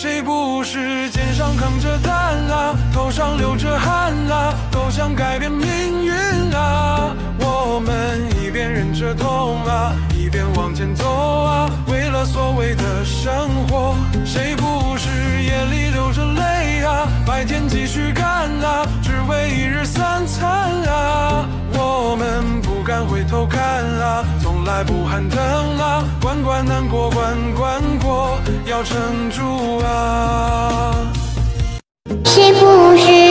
谁不是肩上扛着担啊，头上流着汗啊，都想改变命运啊。我们一边忍着痛啊，一边往前走啊，为了所谓的生活。谁不是夜里流着泪啊，白天继续干啊，只为一日三餐啊。我们不敢回头看啊，从来不喊疼啊，关关难过关关过，要撑住啊。是不是